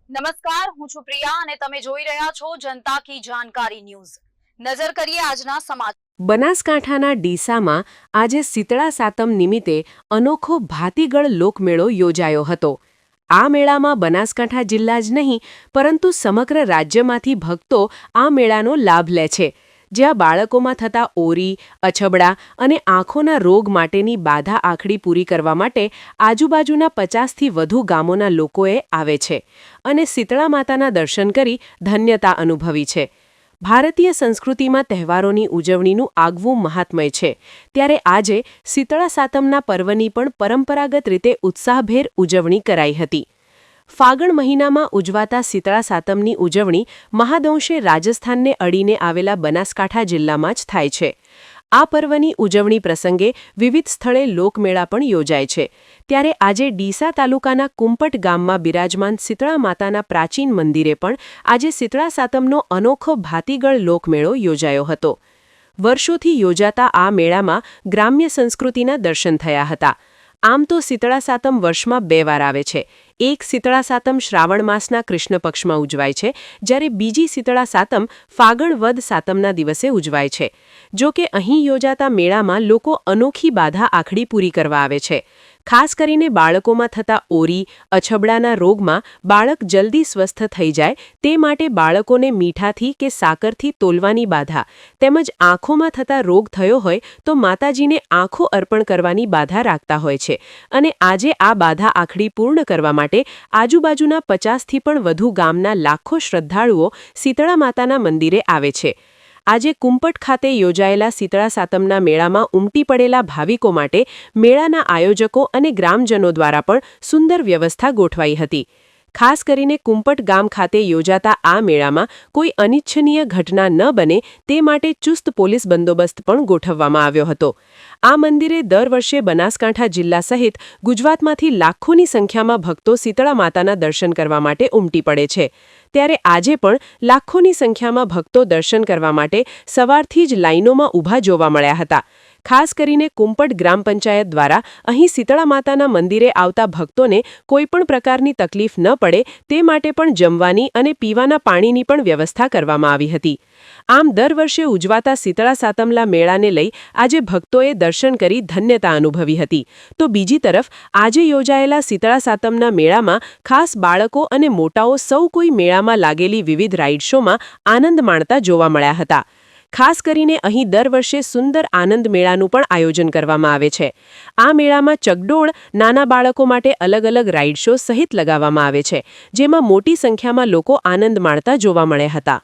નમસ્કાર, હું છું પ્રિયા અને તમે જોઈ રહ્યા છો જનતા કી જાણકારી ન્યૂઝ। નજર કરીએ આજના સમાચાર। બનાસકાંઠાના ડીસામાં આજે શીતળા સાતમ નિમિત્તે અનોખો ભાતીગળ લોકમેળો યોજાયો હતો। આ મેળામાં બનાસકાંઠા જિલ્લા જ નહીં પરંતુ સમગ્ર રાજ્યમાંથી ભક્તો આ મેળાનો લાભ લે છે, જ્યાં બાળકોમાં થતા ઓરી, અછબડા અને આંખોના રોગ માટેની બાધા આખડી પૂરી કરવા માટે આજુબાજુના 50થી વધુ ગામોના લોકોએ આવે છે અને શીતળા માતાના દર્શન કરી ધન્યતા અનુભવી છે। ભારતીય સંસ્કૃતિમાં તહેવારોની ઉજવણીનું આગવું મહાત્મય છે, ત્યારે આજે શીતળા સાતમના પર્વની પણ પરંપરાગત રીતે ઉત્સાહભેર ઉજવણી કરાઈ હતી। ફાગણ મહિનામાં ઉજવાતા શીતળા સાતમની ઉજવણી મહાદંશે રાજસ્થાનને અડીને આવેલા બનાસકાંઠા જિલ્લામાં જ થાય છે। આ પર્વની ઉજવણી પ્રસંગે વિવિધ સ્થળે લોકમેળા પણ યોજાય છે, ત્યારે આજે ડીસા તાલુકાના કુંપટ ગામમાં બિરાજમાન શીતળા માતાના પ્રાચીન મંદિરે પણ આજે શીતળા સાતમનો અનોખો ભાતીગળ લોકમેળો યોજાયો હતો। વર્ષોથી યોજાતા આ મેળામાં ગ્રામ્ય સંસ્કૃતિના દર્શન થયા હતા। આમ તો શીતળા સાતમ વર્ષમાં 2 વાર આવે છે। એક શીતળા સાતમ શ્રાવણ માસના કૃષ્ણ પક્ષમાં ઉજવાય છે, જ્યારે બીજી શીતળા સાતમ ફાગણ વદ સાતમના દિવસે ઉજવાય છે। જો કે અહીં યોજાતા મેળામાં લોકો અનોખી બાધા આખડી પૂરી કરવા આવે છે। ખાસ કરીને બાળકોમાં થતા ઓરી, અછબડાના રોગમાં બાળક જલ્દી સ્વસ્થ થઈ જાય તે માટે બાળકોને મીઠાથી કે સાકરથી તોલવાની બાધા તેમજ આંખોમાં થતા રોગ થયો હોય તો માતાજીને આંખો અર્પણ કરવાની બાધા રાખતા હોય છે અને આજે આ બાધા આખડી પૂર્ણ કરવા માટે આજુબાજુના 50થી પણ વધુ ગામના લાખો શ્રદ્ધાળુઓ શીતળા માતાના મંદિરે આવે છે। આજે કુંપટ ખાતે યોજાયેલા શીતળા સાતમના મેળામાં ઉમટી પડેલા ભાવિકો માટે મેળાના આયોજકો અને ગ્રામજનો દ્વારા પણ સુંદર વ્યવસ્થા ગોઠવાઈ હતી। ખાસ કરીને કુંપટ ગામ ખાતે યોજાતા આ મેળામાં કોઈ અનિચ્છનીય ઘટના ન બને તે માટે ચુસ્ત પોલીસ બંદોબસ્ત પણ ગોઠવવામાં આવ્યો હતો। આ મંદિરે દર વર્ષે બનાસકાંઠા જિલ્લા સહિત ગુજરાતમાંથી લાખોની સંખ્યામાં ભક્તો શીતળા માતાના દર્શન કરવા માટે ઉમટી પડે છે, ત્યારે આજે પણ લાખોની સંખ્યામાં ભક્તો દર્શન કરવા માટે સવારથી જ લાઈનોમાં ઊભા જોવા મળ્યા હતા। ખાસ કરીને કુંપટ ગ્રામ પંચાયત દ્વારા અહીં શીતળા માતાના મંદિરે આવતા ભક્તોને કોઈપણ પ્રકારની તકલીફ ન પડે તે માટે પણ જમવાની અને પીવાના પાણીની પણ વ્યવસ્થા કરવામાં આવી હતી। આમ દર વર્ષે ઉજવાતા શીતળા સાતમના મેળાને લઈ આજે ભક્તોએ દર્શન કરી ધન્યતા અનુભવી હતી, તો બીજી તરફ આજે યોજાયેલા શીતળા સાતમના મેળામાં ખાસ બાળકો અને મોટાઓ સૌ કોઈ મેળામાં લાગેલી વિવિધ રાઇડ શોમાં આનંદ માણતા જોવા મળ્યા હતા। ખાસ કરીને અહીં દર વર્ષે સુંદર આનંદ મેળાનું પણ આયોજન કરવામાં આવે છે। આ મેળામાં ચગડોળ નાના બાળકો માટે અલગ અલગ રાઇડ શો સહિત લગાવવામાં આવે છે, જેમાં મોટી સંખ્યામાં લોકો આનંદ માણતા જોવા મળ્યા હતા।